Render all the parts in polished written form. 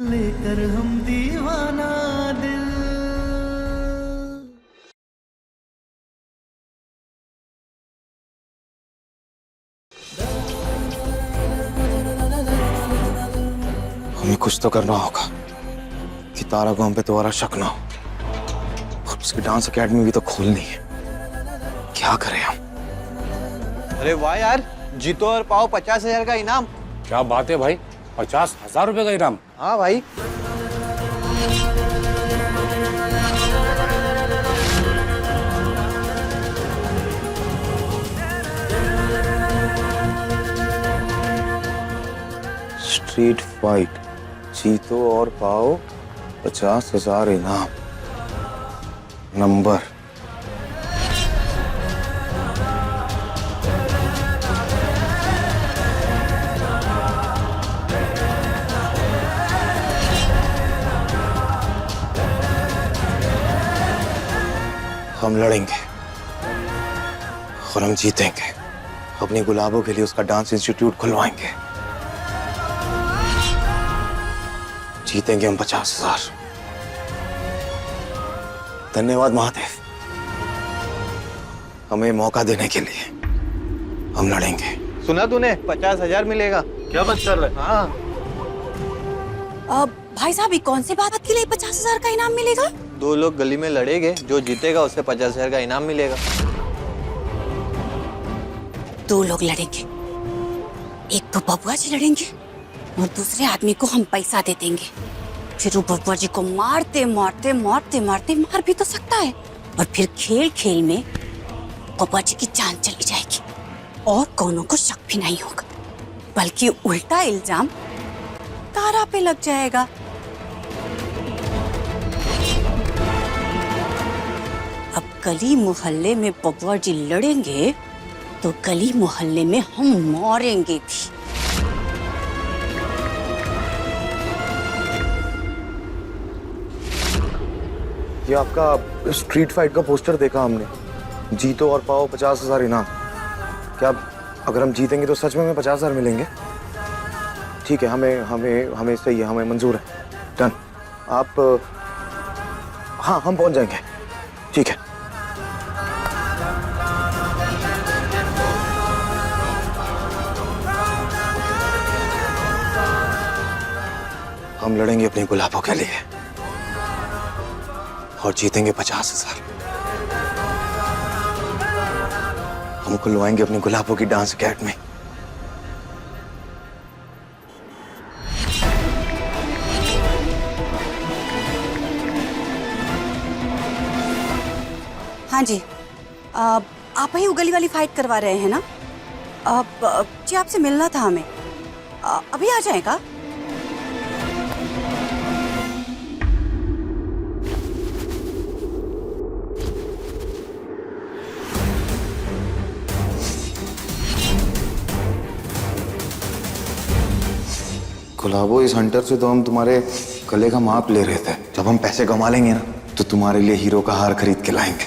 लेकर हम दीवाना दिल। हमें कुछ तो करना होगा कि तारा को हम पे दोबारा शक ना हो। और उसकी डांस एकेडमी भी तो खोलनी है। क्या करें हम? अरे वाह यार, जीतो और पाओ 50,000 का इनाम। क्या बात है भाई, 50,000 रुपए का इनाम। हाँ भाई। स्ट्रीट फाइट, जीतो और पाओ 50,000 इनाम। नंबर हम लड़ेंगे और हम जीतेंगे। अपनी गुलाबों के लिए उसका डांस इंस्टीट्यूट खुलवाएंगे। जीतेंगे हम 50,000। धन्यवाद महादेव, हमें मौका देने के लिए। हम लड़ेंगे। सुना तूने, 50,000 मिलेगा। क्या बात कर रहे हैं? हाँ। भाई साहब, ये कौन सी बात के लिए 50,000 का इनाम मिलेगा? 2 लोग गली में लड़ेंगे, जो जीतेगा उसे 50,000 का इनाम मिलेगा। 2 लोग लड़ेंगे, एक तो बबुआ जी लड़ेंगे और दूसरे आदमी को हम पैसा दे देंगे। फिर वो बबुआ जी को मारते मारते मारते मारते मार भी तो सकता है, और फिर खेल खेल में बबुआ जी की जान चली जाएगी और कौनों को शक भी नहीं होगा, बल्कि उल्टा इल्जाम तारा पे लग जाएगा। अब गली मोहल्ले में बबुआ जी लड़ेंगे तो गली मोहल्ले में हम मारेंगे भी। ये आपका स्ट्रीट फाइट का पोस्टर देखा हमने, जीतो और पाओ 50,000 इनाम। क्या अगर हम जीतेंगे तो सच में हमें 50,000 मिलेंगे? ठीक है, हमें हमें हमें सही है, हमें मंजूर है। डन। आप हाँ, हम पहुंच जाएंगे। ठीक है। हम लड़ेंगे अपनी गुलाबों के लिए और जीतेंगे 50,000। हम खुलवाएंगे अपनी गुलाबों की डांस एकेडमी। हाँ जी, आप ही उगली वाली फाइट करवा रहे हैं ना? जी, आपसे मिलना था हमें। अभी आ जाएगा? गुलाबो, इस हंटर से तो हम तुम्हारे गले का माप ले रहे थे। जब हम पैसे कमा लेंगे ना, तो तुम्हारे लिए हीरो का हार खरीद के लाएंगे।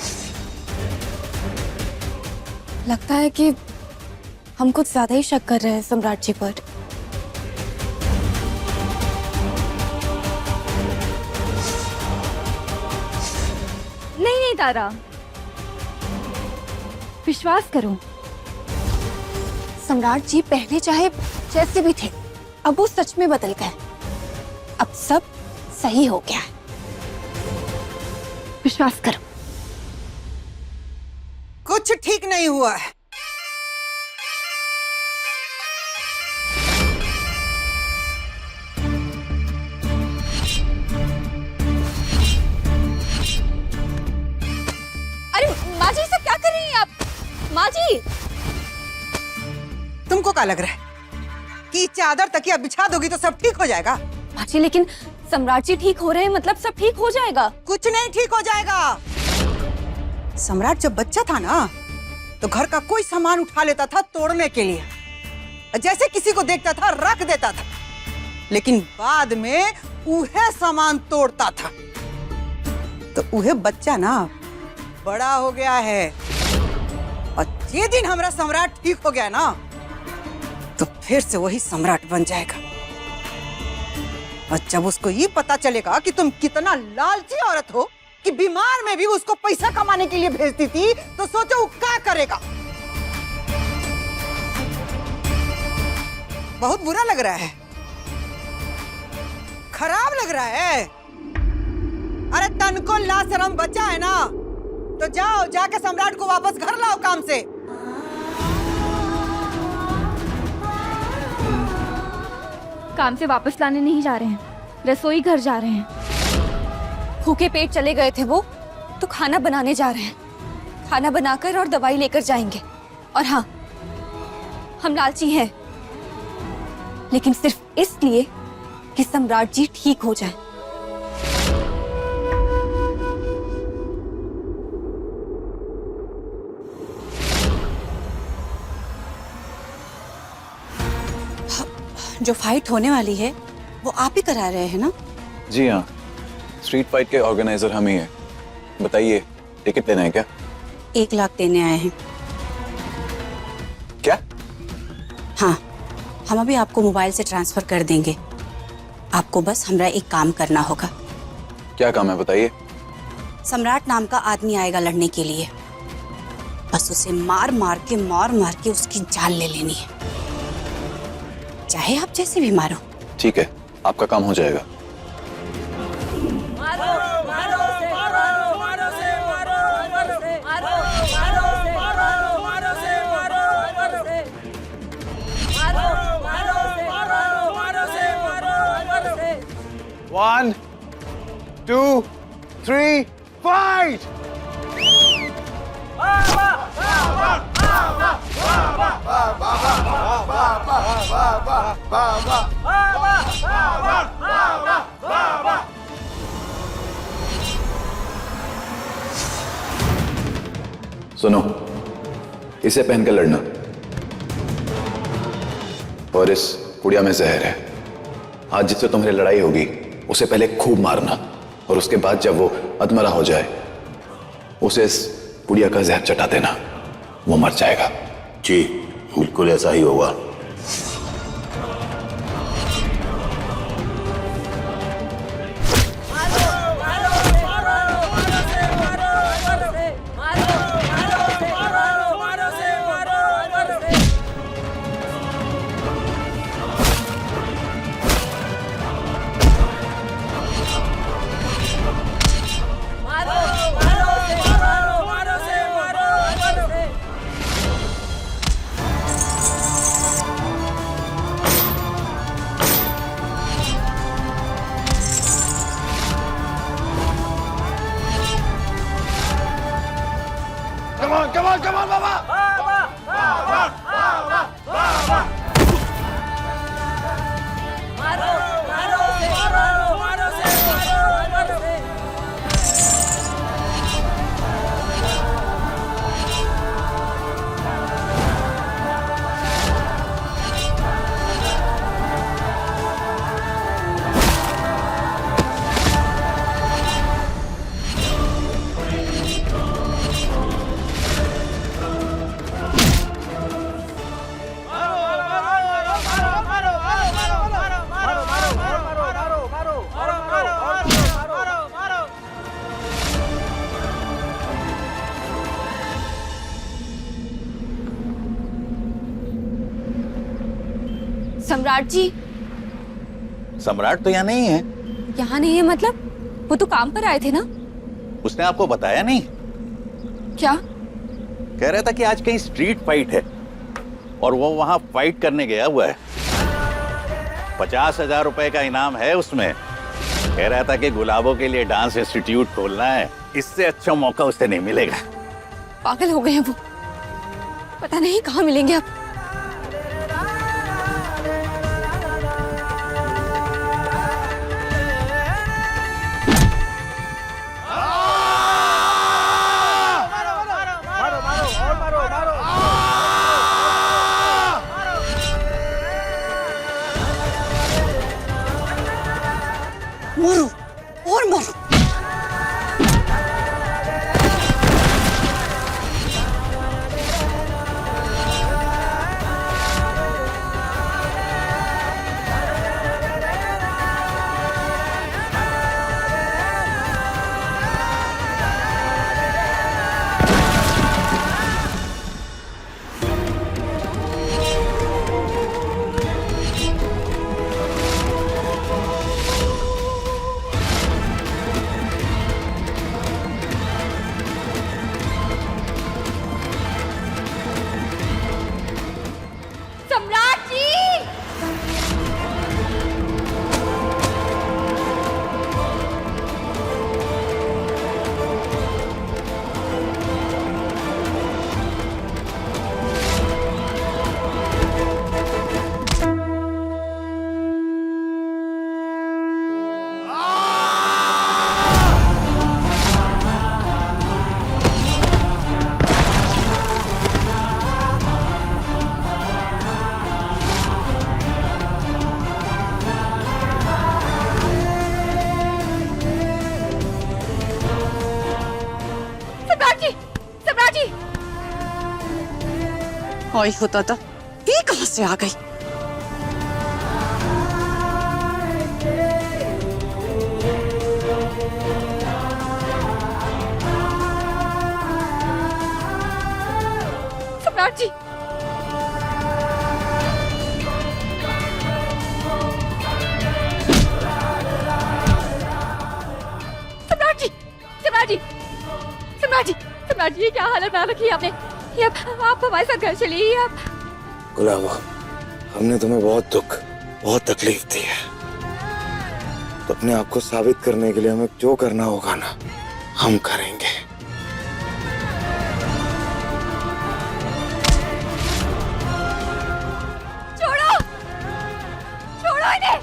लगता है कि हम कुछ ज्यादा ही शक कर रहे हैं सम्राट जी पर। नहीं नहीं तारा, विश्वास करो। सम्राट जी पहले चाहे जैसे भी थे, अब वो सच में बदल गए। अब सब सही हो गया है। विश्वास करो। कुछ ठीक नहीं हुआ है। अरे माँ जी, सब क्या कर रही हैं आप? माँ जी, तुमको क्या लग रहा है कि चादर तकिया बिछा दोगी तो सब ठीक हो जाएगा? माँ जी, लेकिन सम्राट जी ठीक हो रहे हैं, मतलब सब ठीक हो जाएगा। कुछ नहीं ठीक हो जाएगा। सम्राट जब बच्चा था ना, तो घर का कोई सामान उठा लेता था तोड़ने के लिए, जैसे किसी को देखता था रख देता था, लेकिन बाद में उहे सामान तोड़ता था। तो उहे बच्चा ना बड़ा हो गया है, और ये दिन हमारा सम्राट ठीक हो गया ना, तो फिर से वही सम्राट बन जाएगा। और जब उसको ये पता चलेगा कि तुम कितना लालची औरत हो कि बीमार में भी उसको पैसा कमाने के लिए भेजती थी, तो सोचो वो क्या करेगा। बहुत बुरा लग रहा है, खराब लग रहा है। अरे तन को ला शर्म बचा है ना, तो जाओ जाके सम्राट को वापस घर लाओ काम से। काम से वापस लाने नहीं जा रहे हैं, रसोई घर जा रहे हैं। भूखे पेट चले गए थे वो, तो खाना बनाने जा रहे हैं। खाना बनाकर और दवाई लेकर जाएंगे। और हाँ, हम लालची हैं, लेकिन सिर्फ इसलिए कि सम्राट जी ठीक हो जाएं। जो फाइट होने वाली है वो आप ही करा रहे हैं ना? जी हाँ, स्ट्रीट फाइट के ऑर्गेनाइजर हम ही हैं। बताइए, टिकट लेना है क्या? 1 लाख देने आए हैं। क्या? हाँ, हम अभी आपको मोबाइल से ट्रांसफर कर देंगे। आपको बस हमारा एक काम करना होगा। क्या काम है बताइए? सम्राट नाम का आदमी आएगा लड़ने के लिए, बस उसे मार मार के उसकी जान ले लेनी है, चाहे आप जैसे भी मारो। ठीक है, आपका काम हो जाएगा। One, 2, 3, fight! सुनो, इसे पहनकर लड़ना, और इस कुड़िया में जहर है। आज जिससे तुम्हारी लड़ाई होगी उसे पहले खूब मारना, और उसके बाद जब वो अधमरा हो जाए उसे इस कुड़िया का जहर चटा देना, वो मर जाएगा। जी बिल्कुल ऐसा ही होगा। Come on, Baba! सम्राट जी। सम्राट तो यहाँ नहीं है। यहाँ नहीं है मतलब? वो तो काम पर आए थे ना। उसने आपको बताया नहीं? क्या कह रहा था कि आज कहीं स्ट्रीट फाइट है और वो वहां फाइट करने गया हुआ है। 50,000 रुपए का इनाम है उसमें। कह रहा था कि गुलाबों के लिए डांस इंस्टीट्यूट खोलना है, इससे अच्छा मौका उसे नहीं मिलेगा। पागल हो गए हैं वो, पता नहीं कहाँ मिलेंगे अब। मारो और मारो। आई हो दादा, ये कहां से आ गई? सम्राट जी, सम्राट जी, सम्राट जी, सम्राट जी, सम्राट जी, ये क्या हालत बना रखी है आपने? ये आप हमारे साथ घर चलिए। आप गुलाबो, हमने तुम्हें बहुत दुख, बहुत तकलीफ दी है। तो अपने आप को साबित करने के लिए हमें जो करना होगा ना, हम करेंगे। छोड़ो, छोड़ो इन्हें।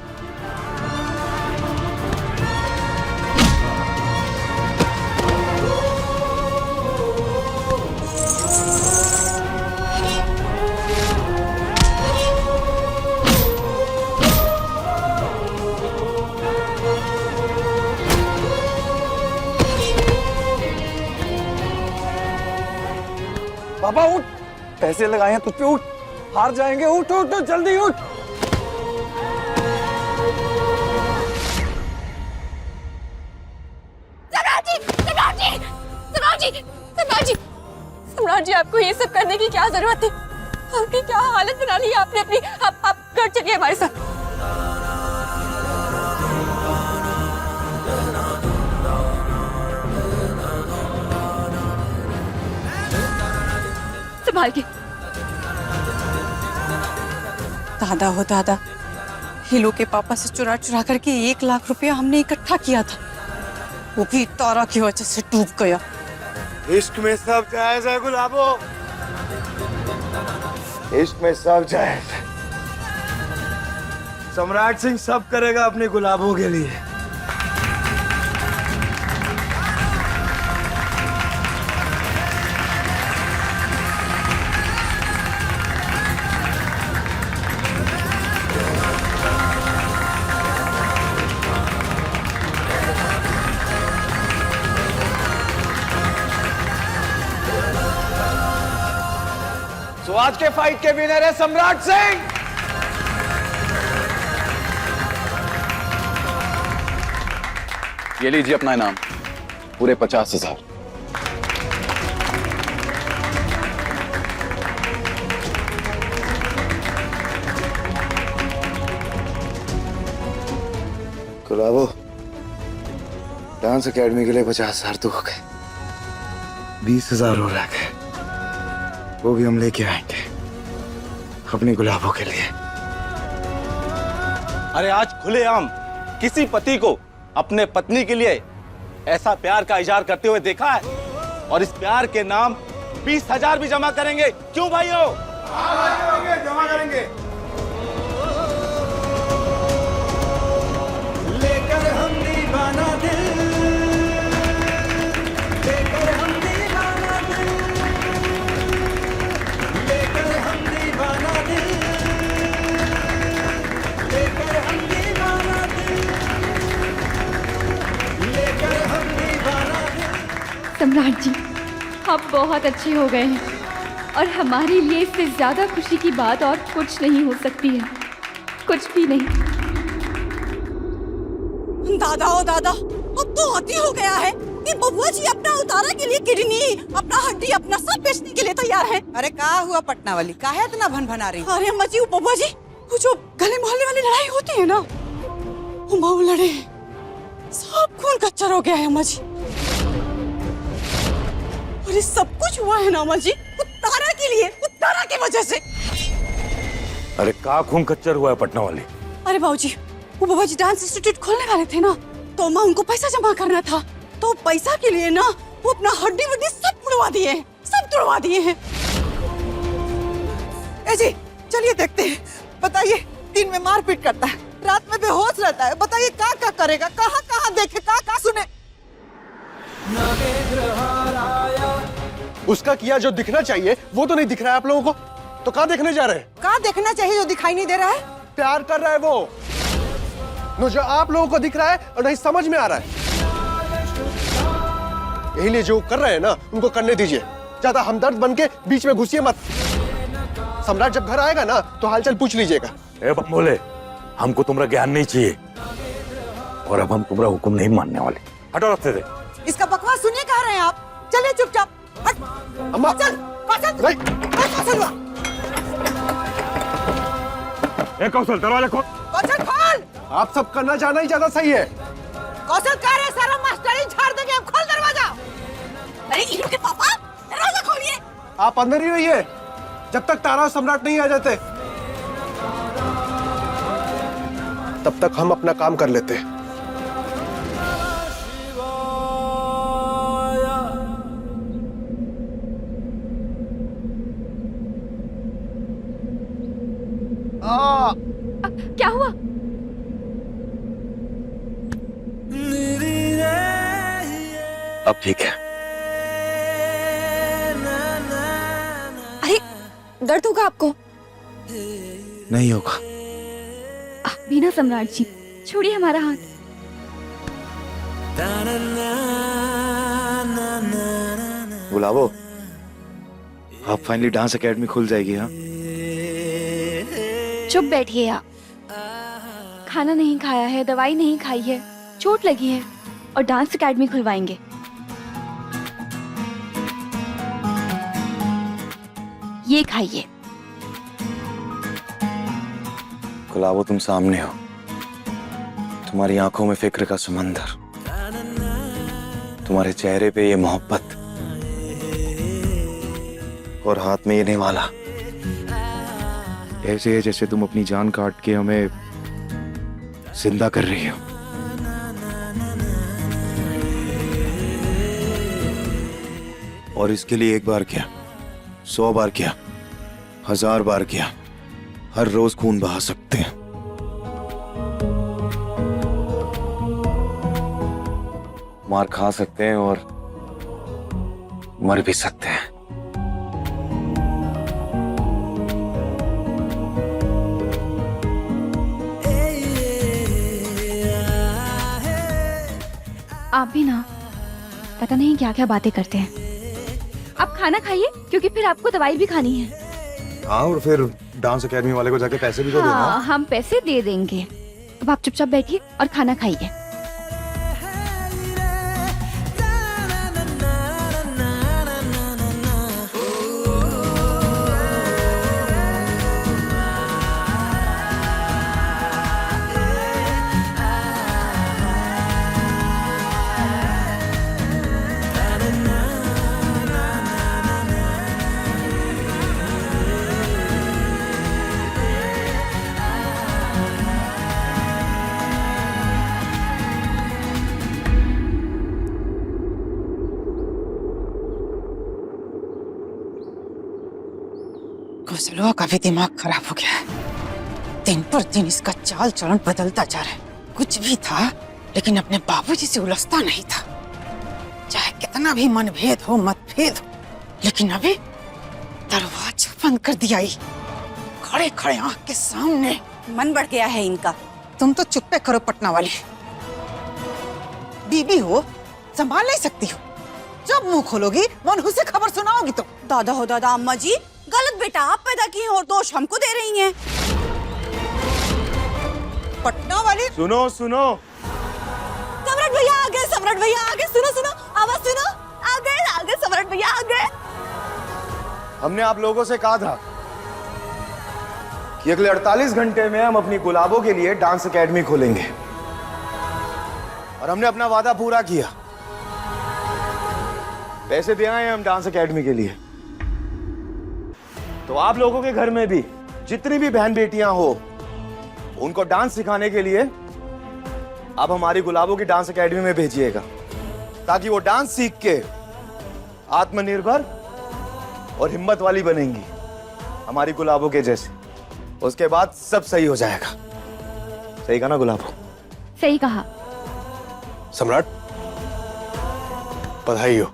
बाबा उठ, पैसे लगाए हैं तुझ पे, उठ, हार जाएंगे, उठ उठ उठ, जल्दी उठ। सम्राट जी, सम्राट जी, सम्राट जी, सम्राट जी, सम्राट जी, आपको ये सब करने की क्या जरूरत है? आपकी क्या हालत बना ली है आपने अपनी। आप घर चलिए हमारे साथ। संभाल के। दादा हो दादा, हीलो के पापा से चुरा चुरा करके 1 लाख रुपया हमने इकट्ठा किया था, वो भी तारा की वजह से डूब गया। इश्क में सब जायज है गुलाबो, इश्क में सब जायज है। सम्राट सिंह सब करेगा अपनी गुलाबों के लिए। तो आज के फाइट के विनर है सम्राट सिंह। ये लीजिए अपना इनाम, पूरे 50,000। गुलाबो, डांस एकेडमी के लिए 50,000 तो हो गए, 20,000 हो रह गए, वो भी हम लेके आएंगे अपनी गुलाबों के लिए। अरे आज खुलेआम किसी पति को अपने पत्नी के लिए ऐसा प्यार का इजहार करते हुए देखा है? और इस प्यार के नाम 20,000 भी जमा करेंगे, क्यों भाइयों? जमा करेंगे। लेकर हम दीवाना दिल, लेकर हम दीवाना दिल, लेकर हम दीवाना दिल, लेकर हम दीवाना दिल, लेकर हम दीवाना दिल। सम्राट जी, आप बहुत अच्छे हो गए हैं और हमारे लिए इससे ज्यादा खुशी की बात और कुछ नहीं हो सकती है, कुछ भी नहीं। दादा ओ दादा, अब तो अति हो गया है कि बबुआ जी अपना उतारा के लिए किडनी, अपना हड्डी, अपना सब बेचने के लिए तैयार है। अरे का हुआ पटना वाली, काहे इतना भन रही? अरे अम्मा जी, वो बबुआ जी, वो जो गले मोहल्ले वाली लड़ाई होती है ना, वो लड़े, सब खून कच्चर हो गया है अम्मा जी। और ये सब कुछ हुआ है ना अम्मा जी, उतारा के लिए, उतारा की वजह से। अरे का खून कच्चर हुआ है पटना वाली? अरे बाबूजी, वो बाबा जी डांस इंस्टीट्यूट खोलने वाले थे ना, तो माँ उनको पैसा जमा करना था, तो पैसा के लिए ना वो अपना हड्डी वड्डी सब तुड़वा दिए हैं, सब तुड़वा दिए हैं। ए जी, चलिए देखते हैं। बताइए, दिन में मारपीट करता है, रात में बेहोश रहता है, बताइए क्या करेगा, कहाँ देखे, क्या सुने। उसका किया जो दिखना चाहिए वो तो नहीं दिख रहा है आप लोगों को, तो कहाँ देखने जा रहे हैं? क्या देखना चाहिए जो दिखाई नहीं दे रहा है? प्यार कर रहा है वो, जो आप लोगों को दिख रहा है और नहीं समझ में आ रहा है। यही लिए जो कर रहे हैं ना, उनको करने दीजिए, ज्यादा हमदर्द बन के बीच में घुसिए मत। सम्राट जब घर आएगा ना तो हालचाल पूछ लीजिएगा। ए बम्बोले, हमको तुम्हारा ज्ञान नहीं चाहिए और अब हम तुम्हारा हुक्म नहीं मानने वाले। हटो रास्ते से। इसका बकवास सुनिए कह रहे हैं आप। चलिए चुपचाप। हट। अम्मा चल कौशल। नहीं। कौशल दरवाजा खोल। कौशल खोल। आप सब करना जाना ही ज्यादा सही है। कौशल कह रहे सारा मास्टरी झाड़ देंगे हम। खोल दरवाजा। अरे इनके पापा दरवाजा खोलिए। आप अंदर ही रहिए जब तक तारा और सम्राट नहीं आ जाते। तब तक हम अपना काम कर लेते हैं। क्या हुआ? अब ठीक है। अरे दर्द होगा आपको? नहीं होगा। बिना सम्राट जी, छोड़िए हमारा हाथ। गुलाबो, अब फाइनली डांस एकेडमी खुल जाएगी। हाँ, चुप बैठिए आप। खाना नहीं खाया है, दवाई नहीं खाई है, चोट लगी है और डांस एकेडमी खुलवाएंगे। ये खाइए। गुलाबो, तुम सामने हो। तुम्हारी आंखों में फिक्र का समंदर, तुम्हारे चेहरे पे ये मोहब्बत और हाथ में ये निवाला। ऐसे है जैसे तुम अपनी जान काट के हमें जिंदा कर रही हो। और इसके लिए एक बार क्या, 100 बार क्या, 1000 बार क्या, हर रोज खून बहा सकते हैं। मार खा सकते हैं और मर भी सकते हैं। आप भी ना पता नहीं क्या क्या बातें करते हैं। आप खाना खाइए क्योंकि फिर आपको दवाई भी खानी है। हाँ, और फिर डांस एकेडमी वाले को जाके पैसे भी तो देना। हाँ, हम पैसे दे देंगे। अब आप चुपचाप बैठिए और खाना खाइए। कौशलों का भी दिमाग खराब हो गया है। दिन पर दिन इसका चाल चलन बदलता जा रहा है। कुछ भी था लेकिन अपने बाबूजी से उलझता नहीं था। चाहे कितना भी मनभेद हो, मतभेद हो, लेकिन अभी दरवाजा बंद कर दिया ही, खड़े खड़े आंख के सामने। मन बढ़ गया है इनका। तुम तो चुप्पे करो पटना वाली। बीबी हो, संभाल नहीं सकती हो। जब मुंह खोलोगी मनहू से खबर सुनाओगी तो। दादा हो दादा, अम्मा जी गलत बेटा आप पैदा किए और दोष हमको दे रही हैं। पटना वाली। सुनो सुनो, सम्राट भैया आ गए, सम्राट भैया आ गए। सुनो सुनो, आवाज सुनो। आ गए सम्राट भैया आ गए। हमने आप लोगों से कहा था कि अगले 48 घंटे में हम अपनी गुलाबों के लिए डांस एकेडमी खोलेंगे और हमने अपना वादा पूरा किया। पैसे दे आए हैं हम डांस एकेडमी के लिए। तो आप लोगों के घर में भी जितनी भी बहन बेटियां हो, उनको डांस सिखाने के लिए आप हमारी गुलाबों की डांस एकेडमी में भेजिएगा, ताकि वो डांस सीख के आत्मनिर्भर और हिम्मत वाली बनेंगी, हमारी गुलाबों के जैसे। उसके बाद सब सही हो जाएगा। सही कहा ना गुलाबों? सही कहा। सम्राट, बधाई हो।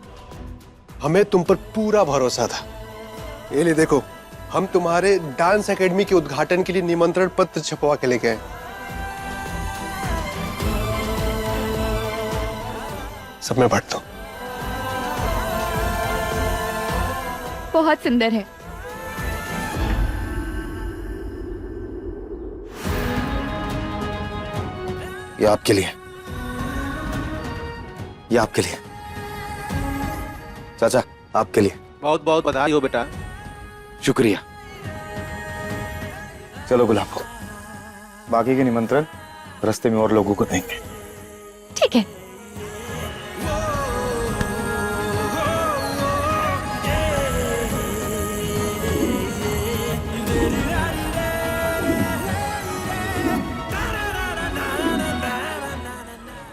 हमें तुम पर पूरा भरोसा था। ये ले देखो, हम तुम्हारे डांस एकेडमी के उद्घाटन के लिए निमंत्रण पत्र छपवा के लेके आए। सब में बांट दो। बहुत सुंदर है। ये आपके लिए, ये आपके लिए चाचा, आपके लिए। बहुत बहुत बधाई हो बेटा। शुक्रिया। चलो गुलाब, बाकी के निमंत्रण रास्ते में और लोगों को देंगे। ठीक है।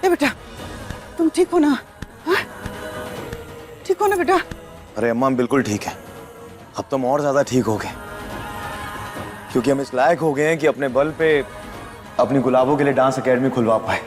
ए बेटा, तुम ठीक हो ना? हाँ? ठीक हो ना बेटा? अरे अम्मा, हम बिल्कुल ठीक है। अब तो हम और ज्यादा ठीक हो गए, क्योंकि हम इस लायक हो गए हैं कि अपने बल पे अपनी गुलाबों के लिए डांस एकेडमी खुलवा पाए।